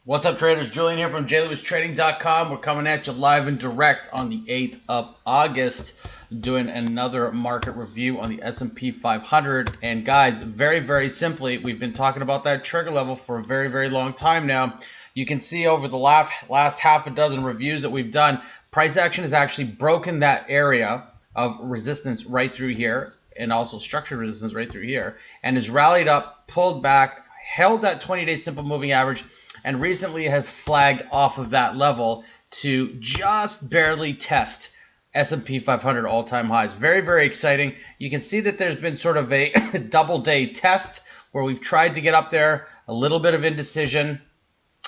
What's up, traders? Julian here from JLewisTrading.com. We're coming at you live and direct on the 8th of August, doing another market review on the S&P 500. And guys, very simply, we've been talking about that trigger level for a very long time now. You can see over the last half a dozen reviews that we've done, price action has actually broken that area of resistance right through here, and also structured resistance right through here, and has rallied up, pulled back, held that 20-day simple moving average, and recently has flagged off of that level to just barely test S&P 500 all-time highs. Very exciting. You can see that there's been sort of a double-day test where we've tried to get up there, a little bit of indecision,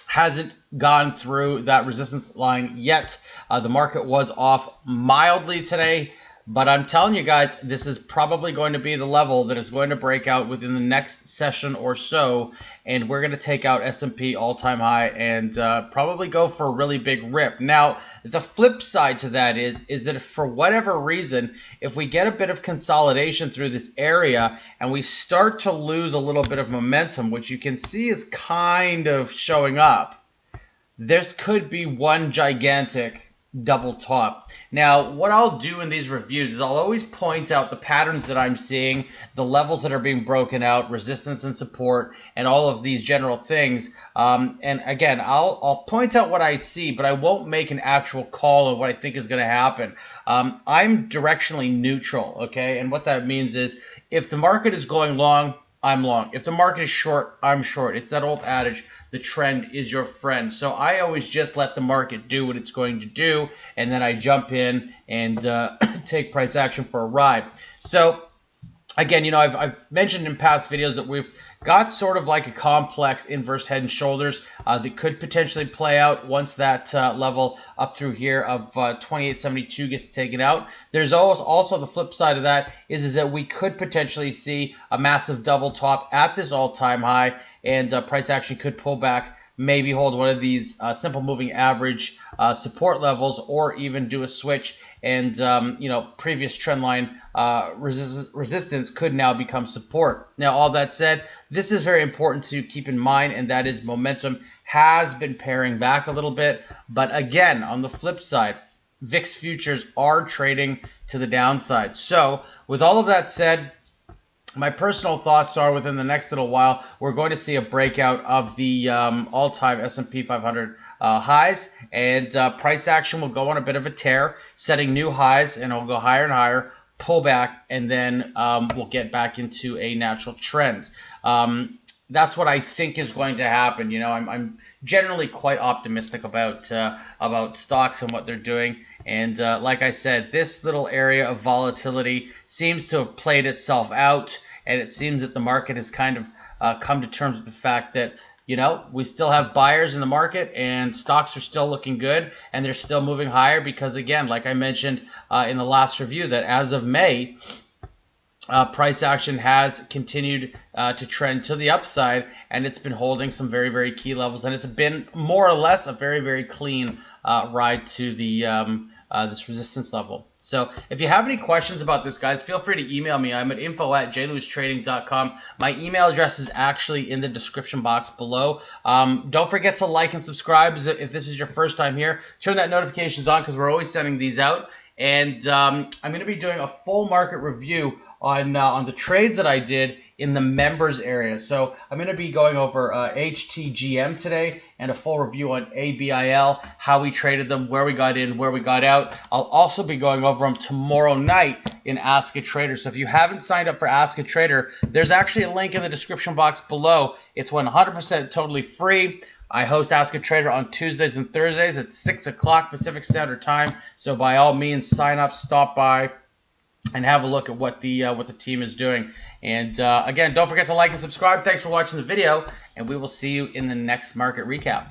hasn't gone through that resistance line yet. The market was off mildly today, but I'm telling you guys, this is probably going to be the level that is going to break out within the next session or so, and we're going to take out S&P all-time high and probably go for a really big rip. Now, the flip side to that is that if for whatever reason, if we get a bit of consolidation through this area and we start to lose a little bit of momentum, which you can see is kind of showing up, this could be one gigantic double top. Now, what I'll do in these reviews is I'll always point out the patterns that I'm seeing, the levels that are being broken out, resistance and support, and all of these general things. And again, I'll point out what I see, but I won't make an actual call on what I think is going to happen. I'm directionally neutral, okay? And what that means is if the market is going long, I'm long. If the market is short, I'm short. It's that old adage, the trend is your friend. So I always just let the market do what it's going to do, and then I jump in and take price action for a ride. So again, I've mentioned in past videos that we've got sort of like a complex inverse head and shoulders that could potentially play out once that level up through here of 2872 gets taken out. There's also the flip side of that is that we could potentially see a massive double top at this all-time high, and price action could pull back, maybe hold one of these simple moving average support levels, or even do a switch and previous trend line resistance could now become support. Now, all that said, this is very important to keep in mind, and that is momentum has been paring back a little bit. But again, on the flip side, VIX futures are trading to the downside. So with all of that said, my personal thoughts are within the next little while, we're going to see a breakout of the all-time S&P 500 highs, and price action will go on a bit of a tear, setting new highs, and it'll go higher and higher, pull back, and then we'll get back into a natural trend. That's what I think is going to happen. I'm generally quite optimistic about stocks and what they're doing. And like I said, this little area of volatility seems to have played itself out, and it seems that the market has kind of come to terms with the fact that we still have buyers in the market, and stocks are still looking good, and they're still moving higher because, again, like I mentioned in the last review, that as of May, price action has continued to trend to the upside, and it's been holding some very key levels, and it's been more or less a very clean ride to the this resistance level. So if you have any questions about this, guys, feel free to email me. I'm at info@jlewistrading.com. My email address is actually in the description box below. Don't forget to like and subscribe if this is your first time here. Turn that notifications on because we're always sending these out. And I'm going to be doing a full market review on the trades that I did in the members area. So I'm going to be going over HTGM today and a full review on ABIL, how we traded them, where we got in, where we got out. I'll also be going over them tomorrow night in Ask a Trader. So if you haven't signed up for Ask a Trader, there's actually a link in the description box below. It's 100% totally free. I host Ask a Trader on Tuesdays and Thursdays at 6 o'clock Pacific Standard Time. So by all means, sign up, stop by, and have a look at what the team is doing. And again, don't forget to like and subscribe. Thanks for watching the video, and we will see you in the next market recap.